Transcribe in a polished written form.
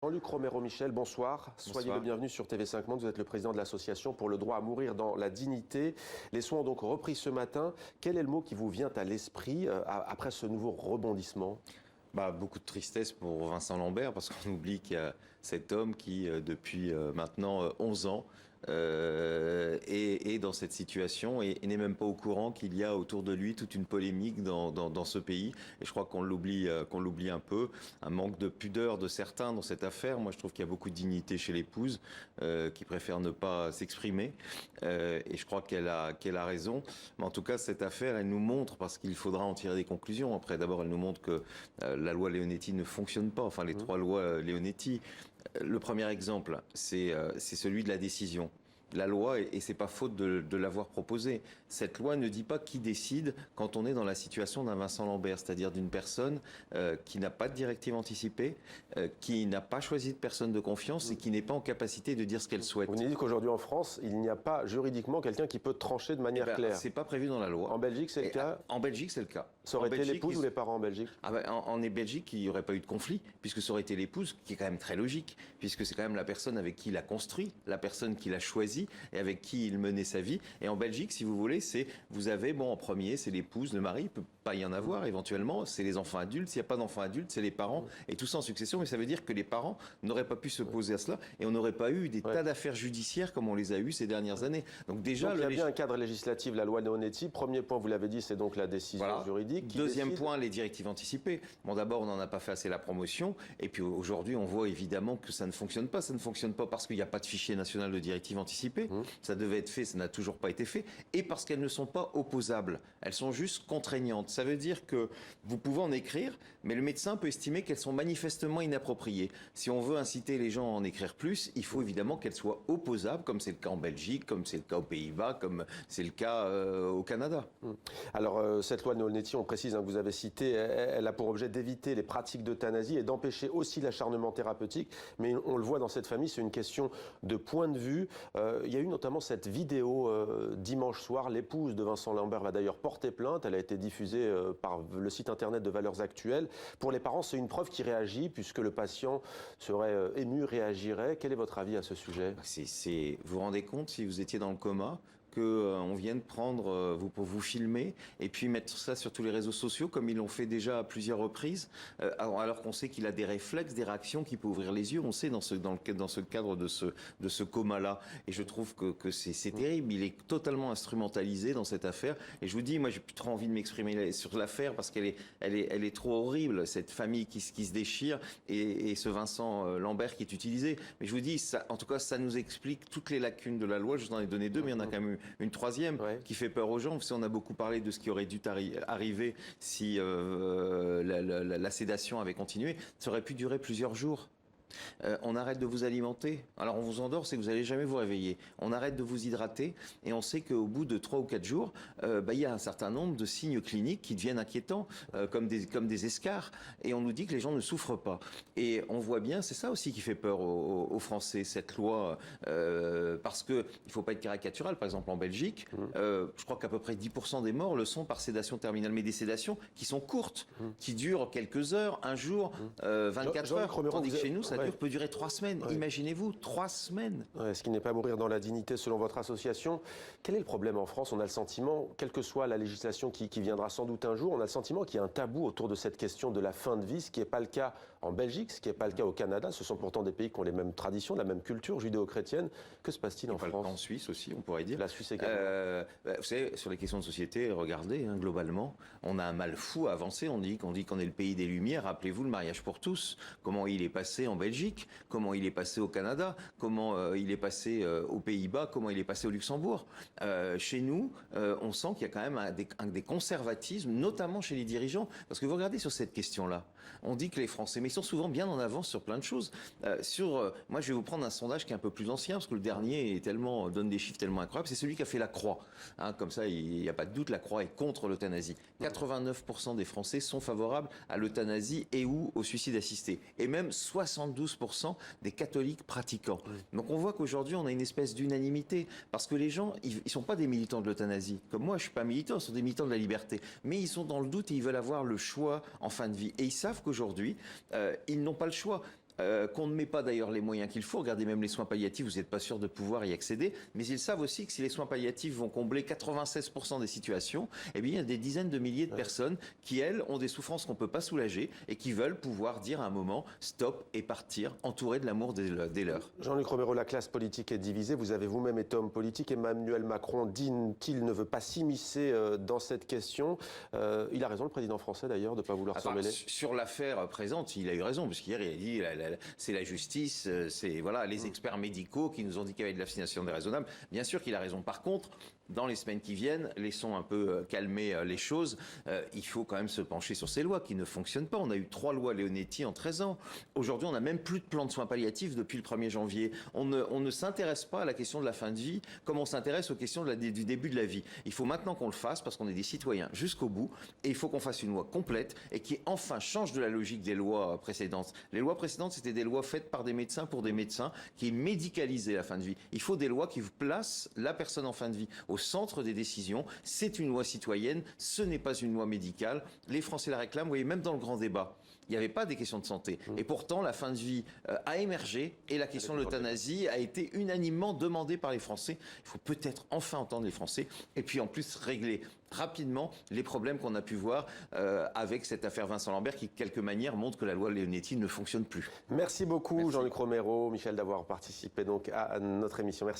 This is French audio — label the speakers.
Speaker 1: Jean-Luc Romero-Michel, bonsoir. Soyez le bienvenu sur TV5 Monde. Vous êtes le président de l'association pour le droit à mourir dans la dignité. Les soins ont donc repris ce matin. Quel est le mot qui vous vient à l'esprit après ce nouveau rebondissement ?
Speaker 2: Beaucoup de tristesse pour Vincent Lambert, parce qu'on oublie qu'il y a cet homme qui, depuis maintenant 11 ans, est dans cette situation et n'est même pas au courant qu'il y a autour de lui toute une polémique dans ce pays. Et je crois qu'on l'oublie un peu. Un manque de pudeur de certains dans cette affaire. Moi, je trouve qu'il y a beaucoup de dignité chez l'épouse qui préfère ne pas s'exprimer. Et je crois qu'elle a raison. Mais en tout cas, cette affaire, elle nous montre, parce qu'il faudra en tirer des conclusions. Après, d'abord, elle nous montre que la loi Leonetti ne fonctionne pas. Enfin, les trois lois Leonetti. Le premier exemple, c'est celui de la décision. La loi, et c'est pas faute de l'avoir proposée, cette loi ne dit pas qui décide quand on est dans la situation d'un Vincent Lambert, c'est-à-dire d'une personne qui n'a pas de directive anticipée, qui n'a pas choisi de personne de confiance et qui n'est pas en capacité de dire ce qu'elle souhaite.
Speaker 1: Vous nous dites qu'aujourd'hui en France, il n'y a pas juridiquement quelqu'un qui peut trancher de manière claire.
Speaker 2: C'est pas prévu dans la loi.
Speaker 1: En Belgique, c'est le cas ?
Speaker 2: En Belgique, c'est le cas.
Speaker 1: Ça aurait été l'épouse ou les parents en Belgique ?
Speaker 2: En Belgique, il n'y aurait pas eu de conflit, puisque ça aurait été l'épouse, qui est quand même très logique, puisque c'est quand même la personne avec qui il a construit, la personne qu'il a choisie et avec qui il menait sa vie. Et en Belgique, si vous voulez, vous avez, en premier, c'est l'épouse, le mari, il peut pas y en avoir éventuellement, c'est les enfants adultes, s'il n'y a pas d'enfants adultes, c'est les parents, et tout ça en succession, mais ça veut dire que les parents n'auraient pas pu se poser à cela, et on n'aurait pas eu des tas d'affaires judiciaires comme on les a eues ces dernières années. Donc déjà,
Speaker 1: il y a bien un cadre législatif, la loi Leonetti. Premier point, vous l'avez dit, c'est donc la décision juridique.
Speaker 2: Deuxième point, les directives anticipées. D'abord, on n'en a pas fait assez la promotion, et puis aujourd'hui, on voit évidemment que ça ne fonctionne pas. Ça ne fonctionne pas parce qu'il n'y a pas de fichier national de directives anticipées. Ça devait être fait, ça n'a toujours pas été fait, et parce qu'elles ne sont pas opposables. Elles sont juste contraignantes. Ça veut dire que vous pouvez en écrire, mais le médecin peut estimer qu'elles sont manifestement inappropriées. Si on veut inciter les gens à en écrire plus, il faut évidemment qu'elles soient opposables, comme c'est le cas en Belgique, comme c'est le cas aux Pays-Bas, comme c'est le cas au Canada.
Speaker 1: Alors, cette loi Leonetti, on précise, que vous avez citée, elle a pour objet d'éviter les pratiques d'euthanasie et d'empêcher aussi l'acharnement thérapeutique. Mais on le voit dans cette famille, c'est une question de point de vue. Il y a eu notamment cette vidéo dimanche soir. L'épouse de Vincent Lambert va d'ailleurs porter plainte. Elle a été diffusée par le site internet de Valeurs Actuelles. Pour les parents, c'est une preuve qui réagit, puisque le patient serait ému, réagirait. Quel est votre avis à ce sujet ?
Speaker 2: Vous vous rendez compte, si vous étiez dans le coma, qu'on vienne prendre pour vous filmer et puis mettre ça sur tous les réseaux sociaux comme ils l'ont fait déjà à plusieurs reprises, alors qu'on sait qu'il a des réflexes, des réactions, qu'il peut ouvrir les yeux, on sait dans ce cadre de ce coma-là. Et je trouve que c'est terrible, il est totalement instrumentalisé dans cette affaire. Et je vous dis, moi j'ai plus trop envie de m'exprimer sur l'affaire parce qu'elle est trop horrible, cette famille qui se déchire et ce Vincent Lambert qui est utilisé. Mais je vous dis, ça, en tout cas, ça nous explique toutes les lacunes de la loi. Je vous en ai donné deux, mais il y en a quand même une troisième qui fait peur aux gens. Vous savez, on a beaucoup parlé de ce qui aurait dû arriver si la sédation avait continué. Ça aurait pu durer plusieurs jours. On arrête de vous alimenter. Alors on vous endort, c'est que vous n'allez jamais vous réveiller. On arrête de vous hydrater et on sait qu'au bout de 3 ou 4 jours, il y a un certain nombre de signes cliniques qui deviennent inquiétants, comme des escarres. Et on nous dit que les gens ne souffrent pas. Et on voit bien, c'est ça aussi qui fait peur aux Français, cette loi. Parce qu'il ne faut pas être caricatural. Par exemple, en Belgique, je crois qu'à peu près 10% des morts le sont par sédation terminale. Mais des sédations qui sont courtes, qui durent quelques heures, un jour, 24 heures. Tandis que chez nous, ça peut durer 3 semaines. Imaginez-vous, 3 semaines.
Speaker 1: Ce qui n'est pas mourir dans la dignité selon votre association. Quel est le problème en France ? On a le sentiment, quelle que soit la législation qui viendra sans doute un jour, on a le sentiment qu'il y a un tabou autour de cette question de la fin de vie, ce qui n'est pas le cas en Belgique, ce qui n'est pas le cas au Canada. Ce sont pourtant des pays qui ont les mêmes traditions, la même culture judéo-chrétienne. Que se passe-t-il en France ?
Speaker 2: En Suisse aussi, on pourrait dire.
Speaker 1: La Suisse également.
Speaker 2: Vous savez, sur les questions de société, regardez, globalement, on a un mal fou à avancer. On dit qu'on est le pays des Lumières. Rappelez-vous le mariage pour tous. Comment il est passé en Belgique, comment il est passé au Canada, comment il est passé aux Pays-Bas, comment il est passé au Luxembourg. Chez nous, on sent qu'il y a quand même des conservatismes, notamment chez les dirigeants. Parce que vous regardez sur cette question-là, on dit que les Français, mais ils sont souvent bien en avance sur plein de choses. Moi, je vais vous prendre un sondage qui est un peu plus ancien, parce que le dernier donne des chiffres tellement incroyables. C'est celui qui a fait la Croix. Comme ça, il n'y a pas de doute, la Croix est contre l'euthanasie. 89% des Français sont favorables à l'euthanasie et ou au suicide assisté. Et même 72% des catholiques pratiquants. Donc on voit qu'aujourd'hui, on a une espèce d'unanimité. Parce que les gens, ils ne sont pas des militants de l'euthanasie. Comme moi, je ne suis pas militant, ils sont des militants de la liberté. Mais ils sont dans le doute et ils veulent avoir le choix en fin de vie. Et ils savent qu'aujourd'hui, ils n'ont pas le choix. qu'on ne met pas d'ailleurs les moyens qu'il faut. Regardez même les soins palliatifs, vous n'êtes pas sûr de pouvoir y accéder. Mais ils savent aussi que si les soins palliatifs vont combler 96% des situations, eh bien, il y a des dizaines de milliers de personnes qui, elles, ont des souffrances qu'on ne peut pas soulager et qui veulent pouvoir dire à un moment stop et partir, entourés de l'amour des leurs.
Speaker 1: Jean-Luc Romero, la classe politique est divisée. Vous avez vous-même été homme politique. Emmanuel Macron dit qu'il ne veut pas s'immiscer dans cette question. Il a raison, le président français, d'ailleurs, de ne pas vouloir s'en mêler.
Speaker 2: Sur l'affaire présente, il a eu raison, parce qu'hier, il a dit c'est la justice, c'est voilà, les experts médicaux qui nous ont dit qu'il y avait de la vaccination déraisonnable. Bien sûr qu'il a raison. Par contre, dans les semaines qui viennent, laissons un peu calmer les choses. Il faut quand même se pencher sur ces lois qui ne fonctionnent pas. On a eu 3 lois Leonetti en 13 ans. Aujourd'hui, on n'a même plus de plan de soins palliatifs depuis le 1er janvier. On ne s'intéresse pas à la question de la fin de vie comme on s'intéresse aux questions du début de la vie. Il faut maintenant qu'on le fasse parce qu'on est des citoyens jusqu'au bout et il faut qu'on fasse une loi complète et qui enfin change de la logique des lois précédentes. Les lois précédentes, c'était des lois faites par des médecins pour des médecins qui médicalisaient la fin de vie. Il faut des lois qui placent la personne en fin de vie au centre des décisions. C'est une loi citoyenne, ce n'est pas une loi médicale. Les Français la réclament, vous voyez, même dans le grand débat. Il n'y avait pas des questions de santé. Et pourtant, la fin de vie a émergé et la question de l'euthanasie a été unanimement demandée par les Français. Il faut peut-être enfin entendre les Français et puis en plus régler rapidement les problèmes qu'on a pu voir avec cette affaire Vincent Lambert qui, de quelque manière, montre que la loi Leonetti ne fonctionne plus.
Speaker 1: Merci beaucoup, Jean-Luc Romero, Michel, d'avoir participé donc à notre émission. Merci.